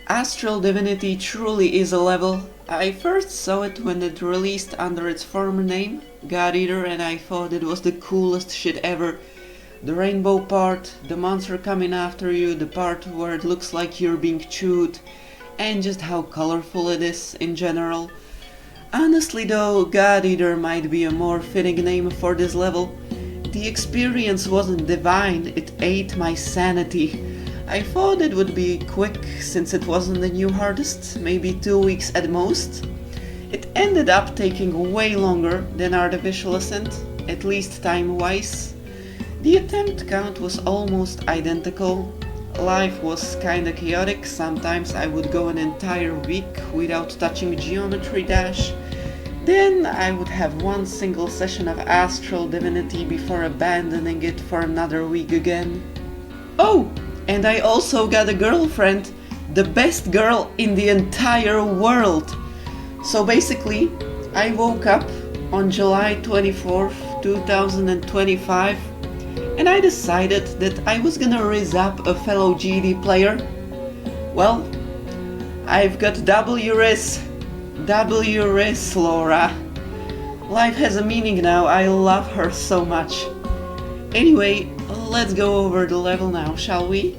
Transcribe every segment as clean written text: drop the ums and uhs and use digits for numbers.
Astral Divinity truly is a level. I first saw it when it released under its former name, God Eater, and I thought it was the coolest shit ever. The rainbow part, the monster coming after you, the part where it looks like you're being chewed, and just how colorful it is in general. Honestly though, God Eater might be a more fitting name for this level. The experience wasn't divine, it ate my sanity. I thought it would be quick since it wasn't the new hardest, maybe 2 weeks at most. It ended up taking way longer than Artificial Ascent, at least time-wise. The attempt count was almost identical. Life was kinda chaotic, sometimes I would go an entire week without touching Geometry Dash. Then I would have one single session of Astral Divinity before abandoning it for another week again. Oh! And I also got a girlfriend, the best girl in the entire world. So basically, I woke up on July 24th, 2025, and I decided that I was gonna raise up a fellow GD player. Well, I've got WRIS, Laura. Life has a meaning now, I love her so much. Anyway, let's go over the level now, shall we?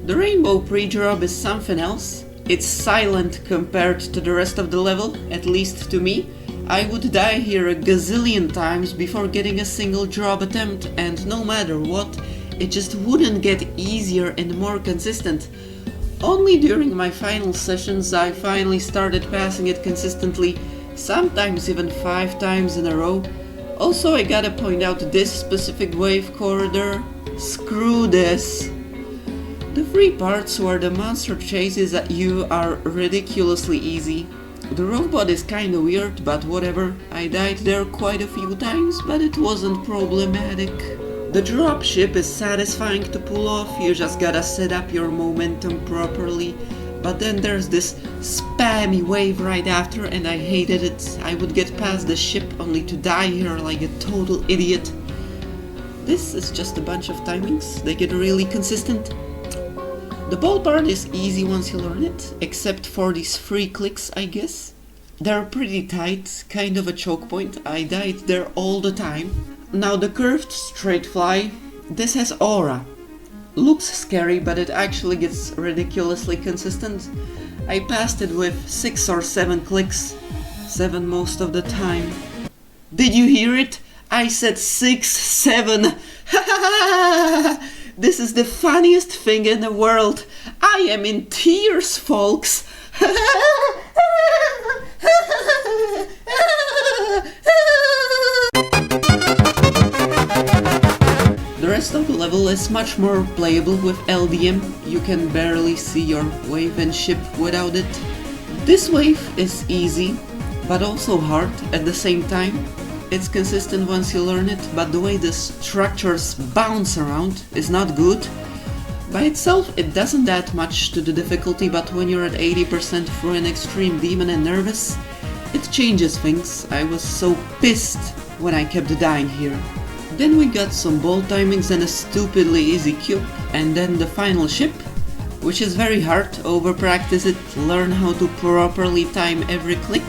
The rainbow pre-drop is something else. It's silent compared to the rest of the level, at least to me. I would die here a gazillion times before getting a single drop attempt, and no matter what, it just wouldn't get easier and more consistent. Only during my final sessions I finally started passing it consistently, sometimes even 5 times in a row. Also, I gotta point out this specific wave corridor. Screw this. The 3 parts where the monster chases at you are ridiculously easy. The robot is kinda weird, but whatever. I died there quite a few times, but it wasn't problematic. The dropship is satisfying to pull off, you just gotta set up your momentum properly. But then there's this spammy wave right after and I hated it. I would get past the ship only to die here like a total idiot. This is just a bunch of timings, they get really consistent. The ball part is easy once you learn it, except for these 3 clicks I guess. They're pretty tight, kind of a choke point, I died there all the time. Now the curved straight fly, this has aura. Looks scary, but it actually gets ridiculously consistent. I passed it with 6 or 7 clicks, 7 most of the time. Did you hear it? I said 6, 7. This is the funniest thing in the world. I am in tears, folks. The rest of the level is much more playable with LDM. You can barely see your wave and ship without it. This wave is easy, but also hard at the same time. It's consistent once you learn it, but the way the structures bounce around is not good. By itself, it doesn't add much to the difficulty, but when you're at 80% through an extreme demon and nervous, it changes things. I was so pissed when I kept dying here. Then we got some ball timings and a stupidly easy cube, and then the final ship, which is very hard. Over practice it, learn how to properly time every click.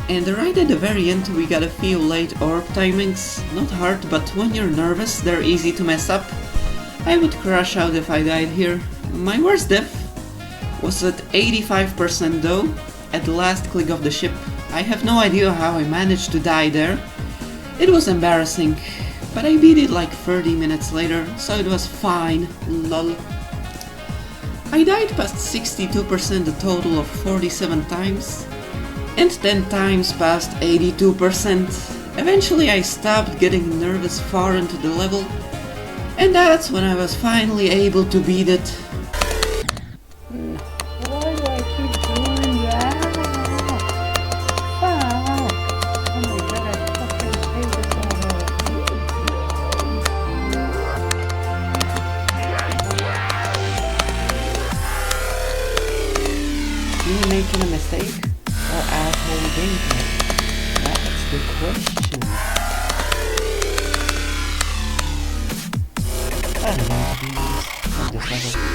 And right at the very end we got a few late orb timings, not hard, but when you're nervous they're easy to mess up. I would crash out if I died here. My worst death was at 85% though, at the last click of the ship. I have no idea how I managed to die there. It was embarrassing, but I beat it like 30 minutes later, so it was fine, lol. I died past 62% a total of 47 times. And 10 times past 82%. Eventually I stopped getting nervous far into the level, and that's when I was finally able to beat it. Why do I keep doing that? Fuck! Oh my god, I fucking hate this level. You making a mistake? Or asshole gameplay? That's the question. I don't know to be honest on this level.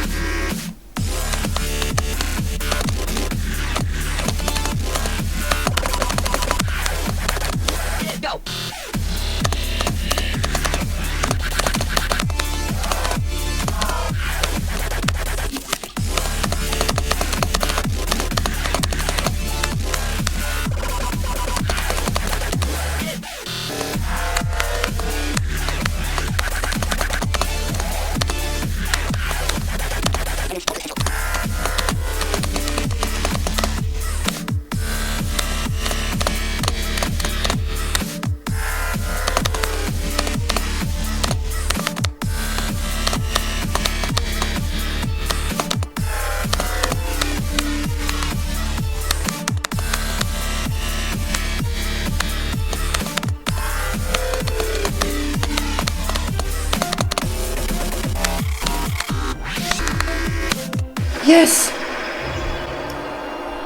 Yes!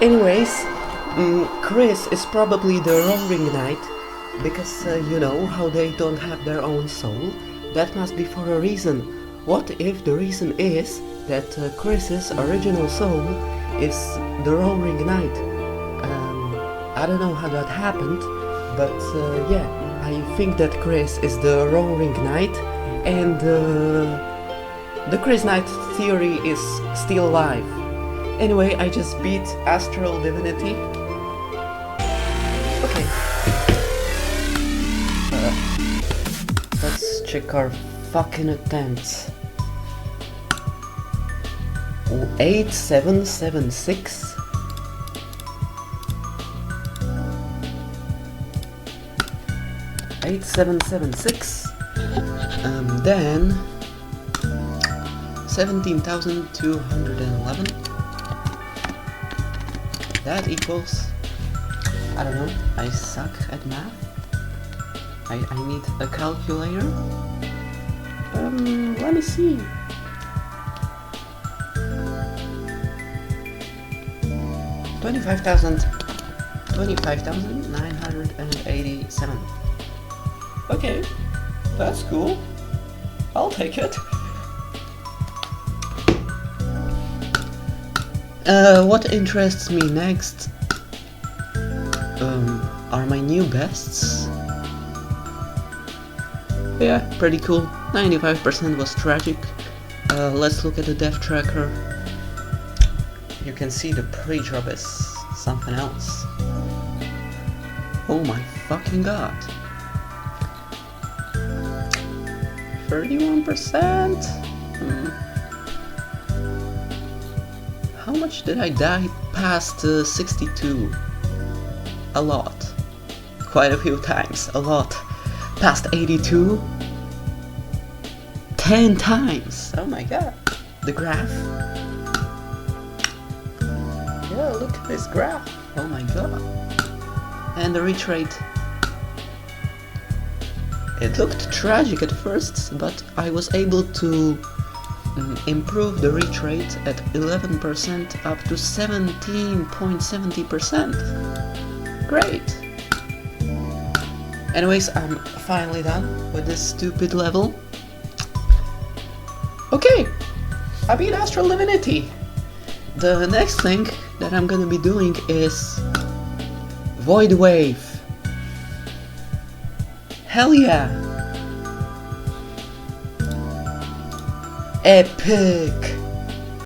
Anyways, Chris is probably the roaring knight, because you know how they don't have their own soul. That must be for a reason. What if the reason is that Chris's original soul is the roaring knight? I don't know how that happened, but yeah, I think that Chris is the roaring knight, and the Chris Knight theory is still alive. Anyway, I just beat Astral Divinity. Okay. Let's check our fucking attempts. 8776. Then 17,211. That equals, I don't know, I suck at math. I need a calculator. Let me see. 25,987. Okay, that's cool. I'll take it. What interests me next are my new bests. Yeah, pretty cool. 95% was tragic. Let's look at the death tracker. You can see the pre-drop is something else. Oh my fucking god. 31%? How much did I die past 62? A lot. Quite a few times. A lot. Past 82? 10 times! Oh my god. The graph. Yeah, look at this graph. Oh my god. And the reach rate. It looked tragic at first, but I was able to improve the reach rate at 11% up to 17.70%. Great! Anyways, I'm finally done with this stupid level. Okay! I beat Astral Divinity! The next thing that I'm gonna be doing is Void Wave. Hell yeah! Epic!